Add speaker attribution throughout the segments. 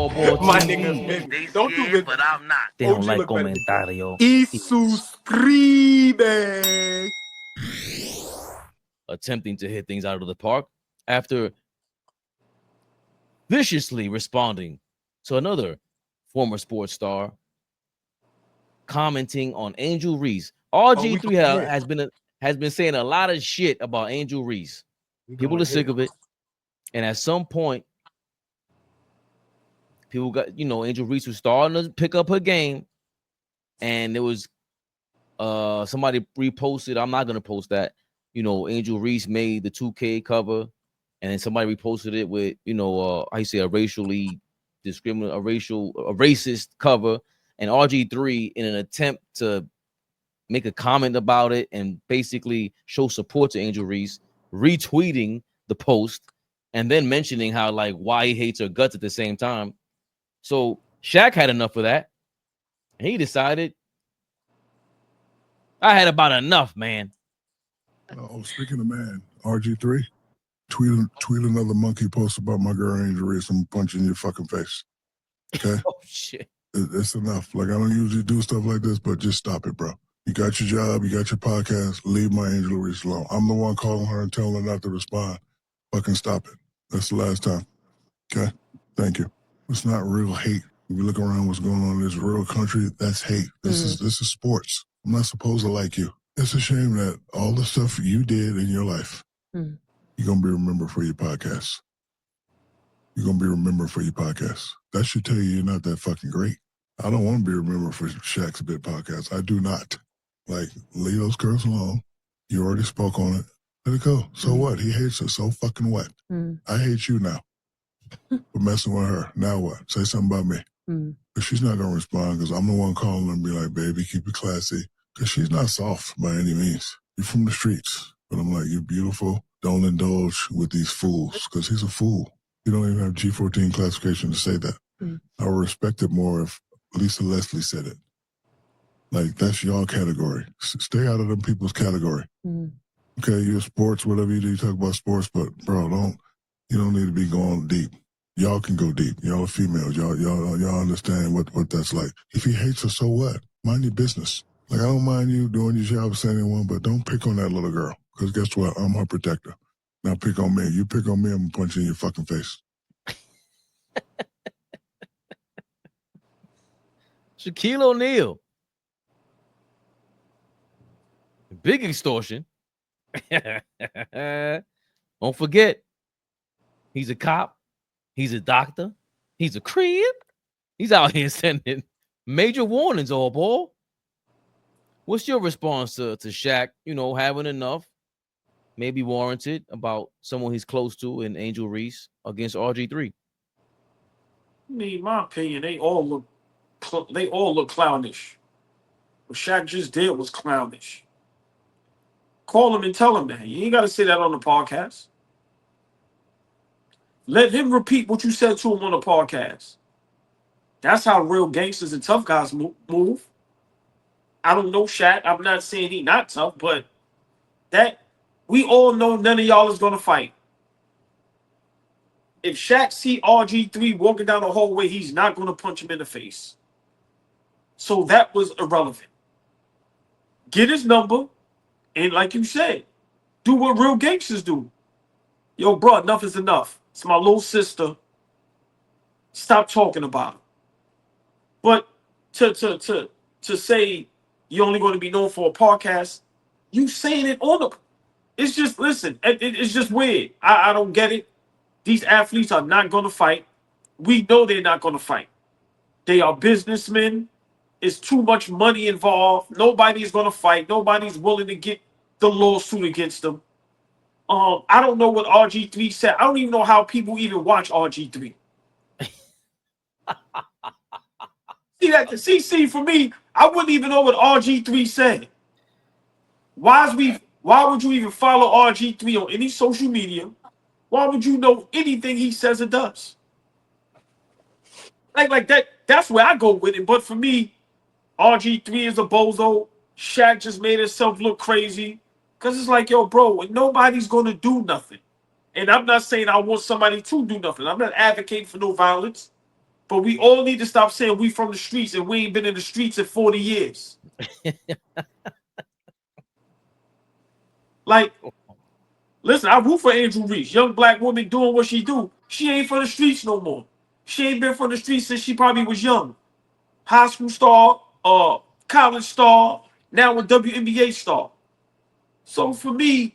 Speaker 1: AllBall
Speaker 2: My
Speaker 1: TV.
Speaker 2: nigga, baby.
Speaker 3: They
Speaker 2: Don't do
Speaker 3: scared,
Speaker 2: it.
Speaker 3: but I'm not.
Speaker 1: They don't
Speaker 2: OG
Speaker 1: like
Speaker 2: look better.
Speaker 1: comentario.
Speaker 2: Y suscribe.
Speaker 1: Attempting to hit things out of the park after viciously responding to another former sports star commenting on Angel Reese. RG3 has been saying a lot of shit about Angel Reese. People are sick of it. And at some point, people got, Angel Reese was starting to pick up her game. And there was somebody reposted. I'm not gonna post that. Angel Reese made the 2K cover, and then somebody reposted it with, how you say, a racist cover, and RG3 in an attempt to make a comment about it and basically show support to Angel Reese, retweeting the post and then mentioning how why he hates her guts at the same time. So Shaq had enough of that. And he decided, I had about enough, man.
Speaker 4: Oh, speaking of man, RG3, tweet another monkey post about my girl Angel Reese. I'm punching your fucking face. Okay?
Speaker 1: Oh shit.
Speaker 4: It's enough. I don't usually do stuff like this, but just stop it, bro. You got your job, you got your podcast, leave my Angel Reese alone. I'm the one calling her and telling her not to respond. Fucking stop it. That's the last time. Okay? Thank you. It's not real hate. If you look around what's going on in this real country, that's hate. This is sports. I'm not supposed to like you. It's a shame that all the stuff you did in your life, you're going to be remembered for your podcast. You're going to be remembered for your podcast. That should tell you you're not that fucking great. I don't want to be remembered for Shaq's Bit podcast. I do not. Leave those girls alone. You already spoke on it. Let it go. So what? He hates her. So fucking what? I hate you now for messing with her. Now what? Say something about me. But she's not going to respond because I'm the one calling her and be like, baby, keep it classy. Because she's not soft by any means. You're from the streets. But I'm like, you're beautiful. Don't indulge with these fools because he's a fool. You don't even have G14 classification to say that. I would respect it more if Lisa Leslie said it. That's your category. Stay out of them people's category. Okay, you're sports, whatever you do, you talk about sports, but bro, you don't need to be going deep. Y'all can go deep. Y'all are females. Y'all understand what that's like. If he hates her, so what? Mind your business. I don't mind you doing your job as anyone, but don't pick on that little girl. Because guess what? I'm her protector. Now pick on me. You pick on me, I'm going to punch you in your fucking face.
Speaker 1: Shaquille O'Neal. Big extortion. Don't forget, he's a cop. He's a doctor. He's a crib. He's out here sending major warnings, AllBall. What's your response to Shaq, having enough, maybe warranted, about someone he's close to in Angel Reese against RG3?
Speaker 5: In my opinion, they all look clownish. What Shaq just did was clownish. Call him and tell him that. You ain't got to say that on the podcast. Let him repeat what you said to him on the podcast. That's how real gangsters and tough guys move. I don't know Shaq. I'm not saying he not tough, but that we all know none of y'all is going to fight. If Shaq see RG3 walking down the hallway, he's not going to punch him in the face. So that was irrelevant. Get his number, and like you said, do what real gangsters do. Yo, bro, enough is enough. It's my little sister. Stop talking about it. But to say you're only going to be known for a podcast, you saying it on the... It's just, listen, it's just weird. I don't get it. These athletes are not going to fight. We know they're not going to fight. They are businessmen. It's too much money involved. Nobody's going to fight. Nobody's willing to get the lawsuit against them. I don't know what RG3 said. I don't even know how people even watch RG3. See, for me, I wouldn't even know what RG3 said. Why would you even follow RG3 on any social media? Why would you know anything he says or does? Like that. That's where I go with it. But for me, RG3 is a bozo. Shaq just made himself look crazy. Because it's like, yo, bro, nobody's going to do nothing. And I'm not saying I want somebody to do nothing. I'm not advocating for no violence. But we all need to stop saying we from the streets and we ain't been in the streets in 40 years. Like, listen, I root for Angel Reese, young black woman doing what she do. She ain't from the streets no more. She ain't been from the streets since she probably was young. High school star, college star, now a WNBA star. So for me,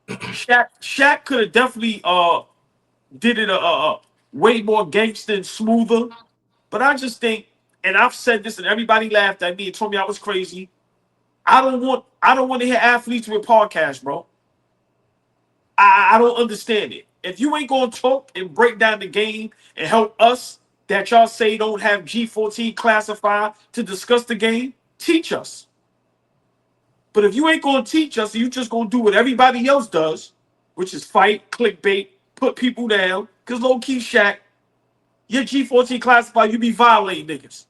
Speaker 5: Shaq could have definitely did it way more gangster and smoother. But I just think, and I've said this, and everybody laughed at me and told me I was crazy. I don't want to hear athletes with podcasts, bro. I don't understand it. If you ain't gonna talk and break down the game and help us that y'all say don't have G14 classified to discuss the game, teach us. But if you ain't gonna teach us, you just gonna do what everybody else does, which is fight, clickbait, put people down. Cause low key Shaq, your G14 classified, you be violating niggas.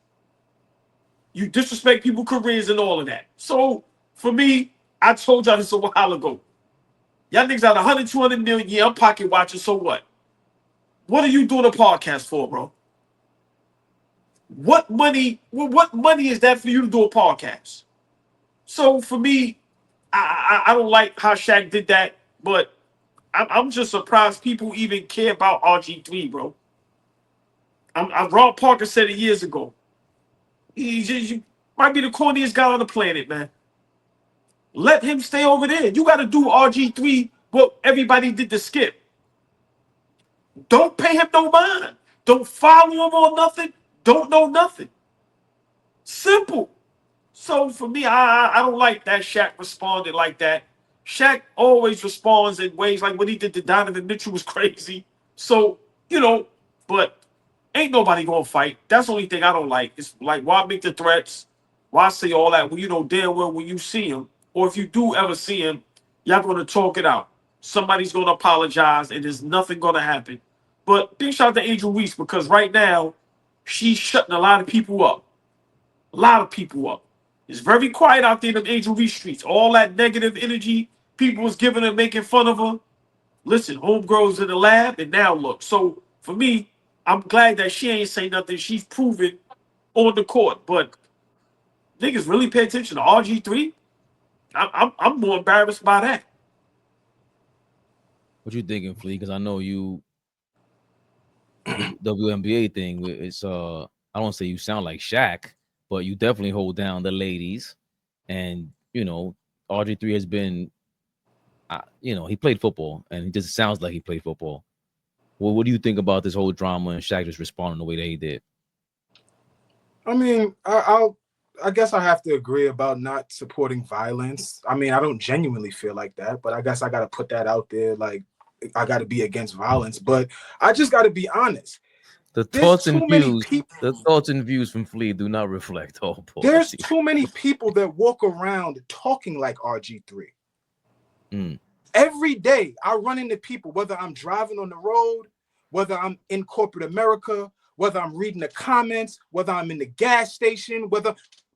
Speaker 5: You disrespect people's careers and all of that. So for me, I told y'all this a while ago. Y'all niggas out 100, 200 million. Yeah, I'm pocket watching. So what? What are you doing a podcast for, bro? What money is that for you to do a podcast? So for me, I don't like how Shaq did that, but I'm just surprised people even care about RG3, bro. Rob Parker said it years ago. You might be the corniest guy on the planet, man. Let him stay over there. You got to do RG3 what everybody did to Skip. Don't pay him no mind. Don't follow him or nothing. Don't know nothing. Simple. So for me, I don't like that Shaq responded like that. Shaq always responds in ways like what he did to Donovan Mitchell was crazy. So, but ain't nobody gonna fight. That's the only thing I don't like. It's like, why make the threats? Why say all that? Well, you know damn well when you see him, or if you do ever see him, y'all gonna talk it out. Somebody's gonna apologize, and there's nothing gonna happen. But big shout out to Angel Reese because right now, she's shutting a lot of people up. A lot of people up. It's very quiet out there in the Angel Reese streets. All that negative energy people was giving her, making fun of her. Listen, homegirl's in the lab, and now look. So for me, I'm glad that she ain't say nothing. She's proven on the court. But niggas really pay attention to RG3. I'm more embarrassed by that.
Speaker 1: What you thinking, Flea? Because I know you WNBA thing. It's I don't say you sound like Shaq, but you definitely hold down the ladies. And RG3 has been, he played football, and it just sounds like he played football. Well, what do you think about this whole drama and Shaq just responding the way that he did?
Speaker 2: I mean, I guess I have to agree about not supporting violence. I mean, I don't genuinely feel like that, but I guess I got to put that out there. Like, I got to be against violence, but I just got to be honest.
Speaker 1: The thoughts and views from Flea do not reflect AllBall.
Speaker 2: There's too many people that walk around talking like RG3. Every day I run into people, whether I'm driving on the road, whether I'm in corporate America, whether I'm reading the comments, whether I'm in the gas station,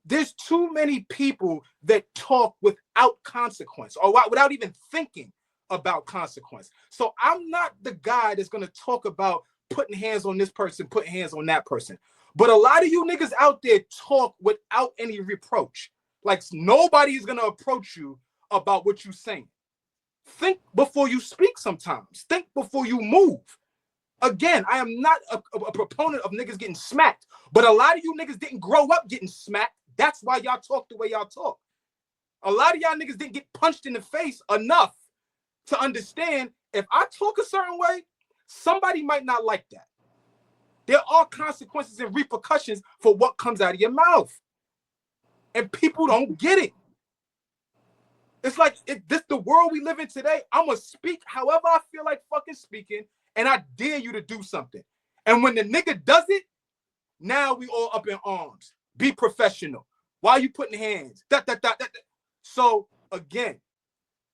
Speaker 2: there's too many people that talk without consequence or without even thinking about consequence. So I'm not the guy that's going to talk about putting hands on this person, putting hands on that person. But a lot of you niggas out there talk without any reproach. Like nobody is going to approach you about what you're saying. Think before you speak sometimes. Think before you move. Again, I am not a proponent of niggas getting smacked, but a lot of you niggas didn't grow up getting smacked. That's why y'all talk the way y'all talk. A lot of y'all niggas didn't get punched in the face enough to understand if I talk a certain way, somebody might not like that. There are consequences and repercussions for what comes out of your mouth. And people don't get it. It's like this the world we live in today. I'm going to speak however I feel like fucking speaking, and I dare you to do something. And when the nigga does it, now we all up in arms. Be professional. Why are you putting hands? So, again,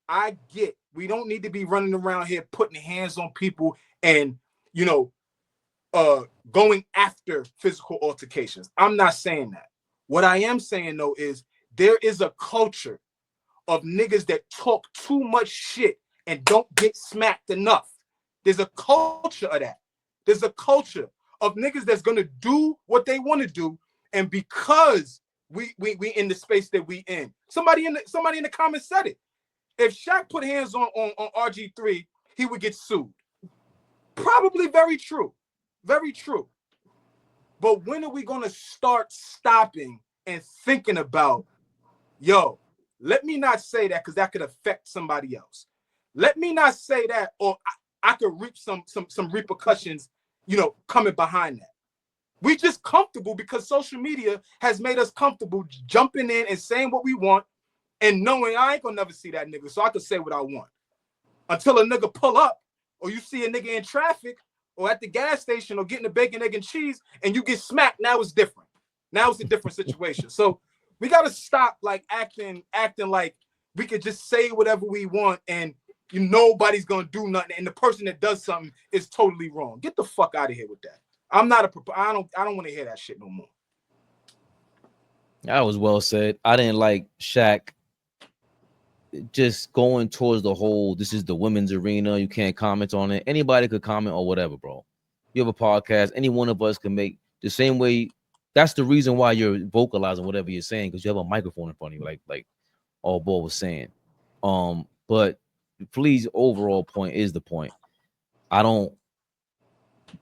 Speaker 2: I get we don't need to be running around here putting hands on people and, going after physical altercations. I'm not saying that. What I am saying, though, is there is a culture of niggas that talk too much shit and don't get smacked enough. There's a culture of that. There's a culture of niggas that's gonna do what they want to do, and because we in the space that we in. Somebody in the comments said it. If Shaq put hands on RG3, he would get sued. Probably very true. Very true. But when are we gonna start stopping and thinking about, yo, let me not say that because that could affect somebody else. Let me not say that, or I could reap some repercussions, you know, coming behind that. We just comfortable because social media has made us comfortable jumping in and saying what we want and knowing I ain't gonna never see that nigga, so I can say what I want. Until a nigga pull up, or you see a nigga in traffic, or at the gas station, or getting a bacon, egg, and cheese, and you get smacked. Now it's different. Now it's a different situation. So we gotta stop like acting like we could just say whatever we want and nobody's gonna do nothing, and the person that does something is totally wrong. Get the fuck out of here with that. I don't want to hear that shit no more.
Speaker 1: That was well said. I didn't like Shaq just going towards the whole, this is the women's arena, you can't comment on it. Anybody could comment or whatever, bro. You have a podcast, any one of us can make the same way. That's the reason why you're vocalizing whatever you're saying, because you have a microphone in front of you, like AllBall was saying. But please, overall point is the point.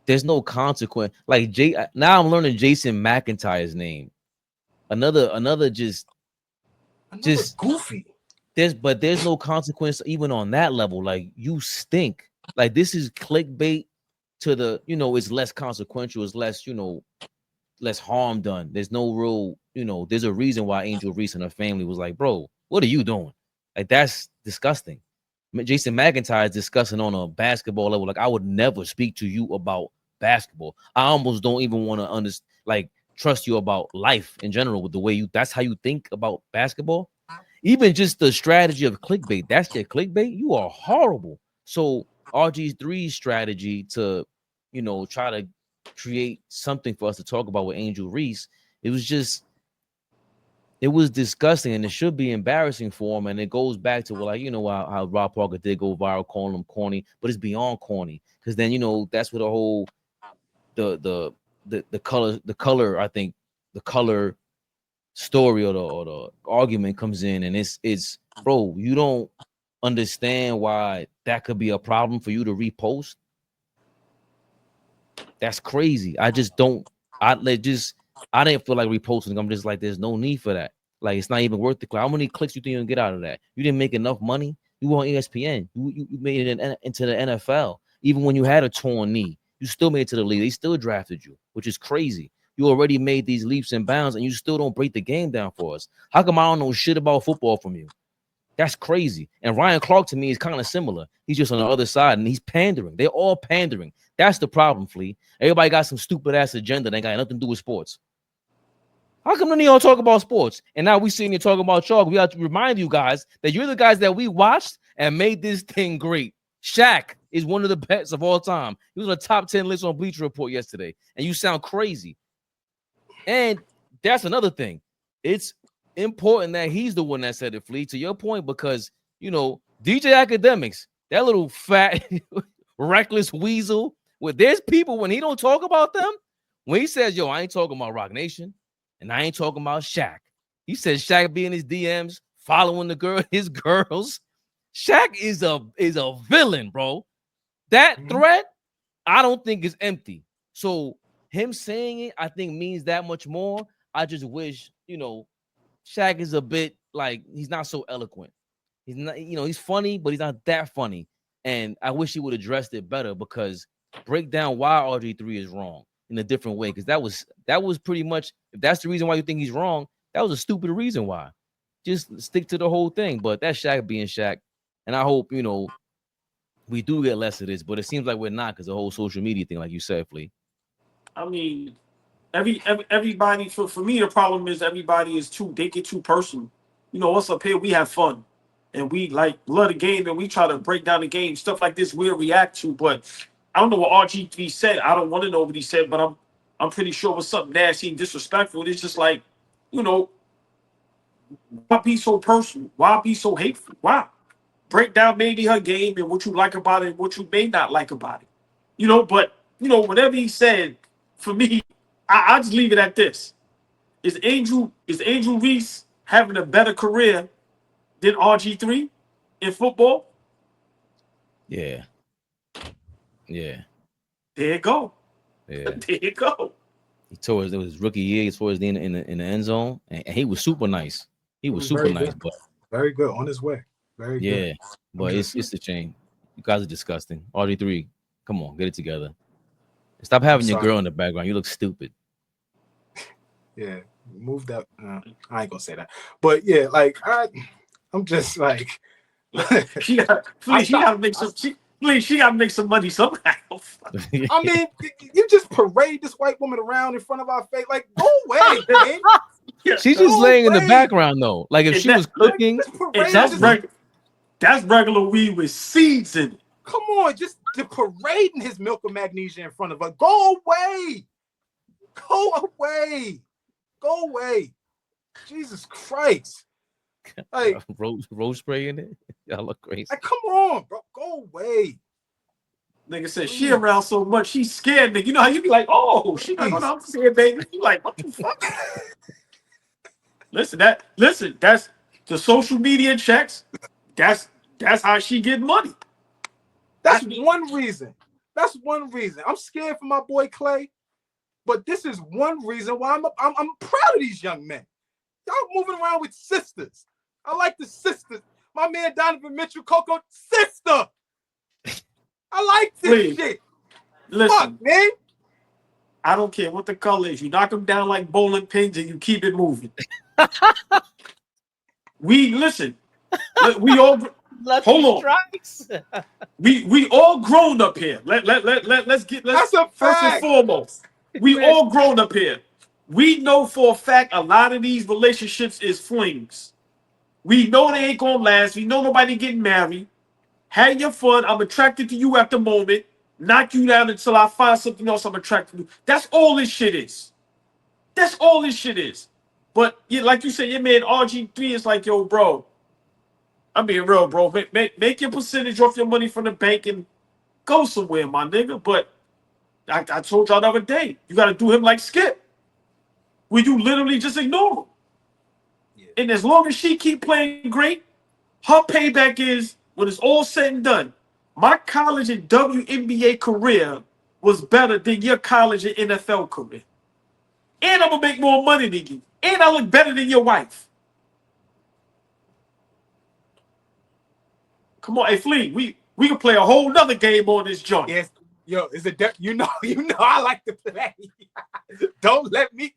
Speaker 1: There's no consequence. Like now I'm learning Jason McIntyre's name. Another just
Speaker 2: goofy.
Speaker 1: There's no consequence even on that level. Like, you stink. Like, this is clickbait to the, it's less consequential, it's less, less harm done. There's no real, there's a reason why Angel Reese and her family was like, bro, what are you doing? Like, that's disgusting. Jason McIntyre is discussing on a basketball level. Like, I would never speak to you about basketball. I almost don't even want to trust you about life in general with the way that's how you think about basketball. Even just the strategy of clickbait, that's their clickbait. You are horrible. So RG3's strategy to, try to create something for us to talk about with Angel Reese, it was disgusting, and it should be embarrassing for him. And it goes back to how Rob Parker did go viral calling him corny, but it's beyond corny, because then that's where the whole the color I think the color story or the argument comes in, and it's bro, you don't understand why that could be a problem for you to repost. That's crazy. I just don't. I didn't feel like reposting. I'm just like, there's no need for that. Like, it's not even worth the click. How many clicks you think you can get out of that? You didn't make enough money. You were on ESPN. You made it into the NFL. Even when you had a torn knee, you still made it to the league. They still drafted you, which is crazy. You already made these leaps and bounds, and you still don't break the game down for us. How come I don't know shit about football from you? That's crazy. And Ryan Clark, to me, is kind of similar. He's just on the other side, and he's pandering. They're all pandering. That's the problem, Flea. Everybody got some stupid-ass agenda that ain't got nothing to do with sports. How come none of y'all talk about sports? And now we sitting here talking about chalk. We have to remind you guys that you're the guys that we watched and made this thing great. Shaq is one of the best of all time. He was on the top 10 list on Bleacher Report yesterday, and you sound crazy. And that's another thing. It's important that he's the one that said it, Flea, to your point, because, DJ Academics, that little fat, reckless weasel, there's people, when he don't talk about them, when he says, yo, I ain't talking about Rock Nation, and I ain't talking about Shaq. He says Shaq be in his DMs, following his girls. Shaq is a villain, bro. That threat, I don't think is empty. So him saying it, I think, means that much more. I just wish, Shaq is a bit like, he's not so eloquent. He's not, he's funny, but he's not that funny. And I wish he would address it better, because break down why RG3 is wrong in a different way. Because that was pretty much, if that's the reason why you think he's wrong, that was a stupid reason why. Just stick to the whole thing. But that's Shaq being Shaq. And I hope, we do get less of this, but it seems like we're not, because the whole social media thing, like you said, Flea.
Speaker 5: I mean, everybody, for me, the problem is everybody they get too personal. Us up here, we have fun, and we love the game, and we try to break down the game. Stuff like this we'll react to, but I don't know what RG3 said. I don't want to know what he said, but I'm pretty sure it was something nasty and disrespectful. It's just like, why be so personal? Why be so hateful? Why? Break down maybe her game and what you like about it, what you may not like about it. But whatever he said, for me, I just leave it at this. Is Angel Reese having a better career than RG3 in football?
Speaker 1: Yeah. Yeah.
Speaker 5: There you go.
Speaker 1: Yeah.
Speaker 5: There you go.
Speaker 1: He tore his rookie year. He tore his in the end zone, and he was super nice. He was super
Speaker 2: very
Speaker 1: nice,
Speaker 2: good.
Speaker 1: but
Speaker 2: Very good on his way. Very good.
Speaker 1: yeah, but it's a shame. You guys are disgusting. RG3, come on, get it together. Stop having your girl in the background. You look stupid.
Speaker 2: Yeah, move that. I ain't gonna say that, but yeah, like I'm just like
Speaker 5: she gotta make some. She gotta make some money somehow.
Speaker 2: I mean, you just parade this white woman around in front of our face. Like, go away, man.
Speaker 1: She's just laying in the background though. Like if she was cooking,
Speaker 5: that's regular weed with seeds in it.
Speaker 2: Come on, just parading his milk of magnesia in front of her. Go away. Go away. Go away. Jesus Christ. Like
Speaker 1: rose spray in it. Y'all look crazy.
Speaker 2: Like, come on, bro. Go away.
Speaker 5: Nigga said she around so much, she's scared. Nigga, you know how you be like, oh, she not going out scared, baby. You like, what the fuck? Listen, that's the social media checks. That's how she get money.
Speaker 2: That's one reason. That's one reason. I'm scared for my boy Clay, but this is one reason why I'm proud of these young men. Y'all moving around with sisters. I like the sisters. My man Donovan Mitchell, Coco, sister. I like this shit.
Speaker 5: Listen,
Speaker 2: fuck, man.
Speaker 5: I don't care what the color is. You knock them down like bowling pins and you keep it moving. We all hold on. we all grown up here. Let's
Speaker 2: That's a fact.
Speaker 5: First and foremost. We all grown up here. We know for a fact a lot of these relationships is flings. We know they ain't gonna last. We know nobody getting married. Have your fun. I'm attracted to you at the moment. Knock you down until I find something else I'm attracted to. That's all this shit is. That's all this shit is. But yeah, like you said, your man RG3 is like, yo, bro. I'm being real, bro. Make your percentage off your money from the bank and go somewhere, my nigga. But I told y'all the other day, you got to do him like Skip, where you literally just ignore him. Yeah. And as long as she keep playing great, her payback is, when it's all said and done, my college and WNBA career was better than your college and NFL career. And I'm going to make more money than you. And I look better than your wife. Come on, hey, Flea, we can play a whole nother game on this joint.
Speaker 2: Yes. Yo, is it you know I like to play. Don't let me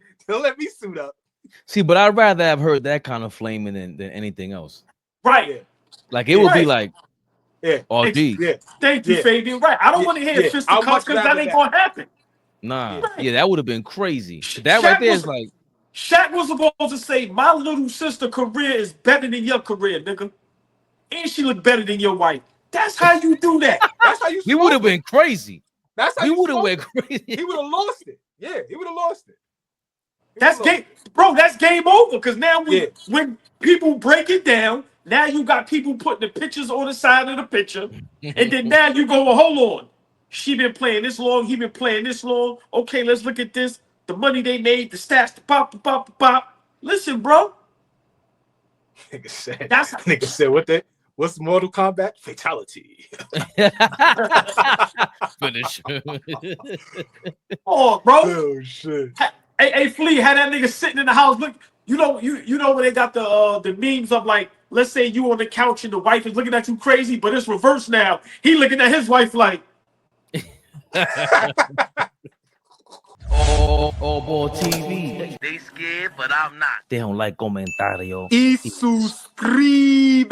Speaker 2: suit up.
Speaker 1: See, but I'd rather have heard that kind of flaming than anything else.
Speaker 5: Right. Yeah.
Speaker 1: Like it would be like, RD.
Speaker 2: Yeah.
Speaker 5: Thank you, Fabian. Right. I don't want to hear fisticuffs because that ain't gonna happen.
Speaker 1: Nah. Yeah, that would have been crazy. That right there is like,
Speaker 5: Shaq was supposed to say, my little sister career is better than your career, nigga. And she look better than your wife. That's how you do that.
Speaker 2: That's how you.
Speaker 1: He would have been crazy.
Speaker 2: That's how
Speaker 1: he would have went crazy.
Speaker 2: He would have lost it. Yeah, he would have lost it.
Speaker 5: That's game, bro. That's game over. Because now when people break it down, now you got people putting the pictures on the side of the picture, and then now you go, well, hold on. She been playing this long. He been playing this long. Okay, let's look at this. The money they made, the stats, the pop. Listen, bro.
Speaker 2: Nigga said what's Mortal Kombat? Fatality.
Speaker 1: Finish.
Speaker 2: Oh, bro. Oh shit.
Speaker 5: Hey, Flea, had that nigga sitting in the house. Look, you know when they got the memes of like, let's say you on the couch and the wife is looking at you crazy, but it's reversed now. He looking at his wife like.
Speaker 1: AllBall TV. They scared, but I'm not. They don't like comentario.
Speaker 2: Y suscribe.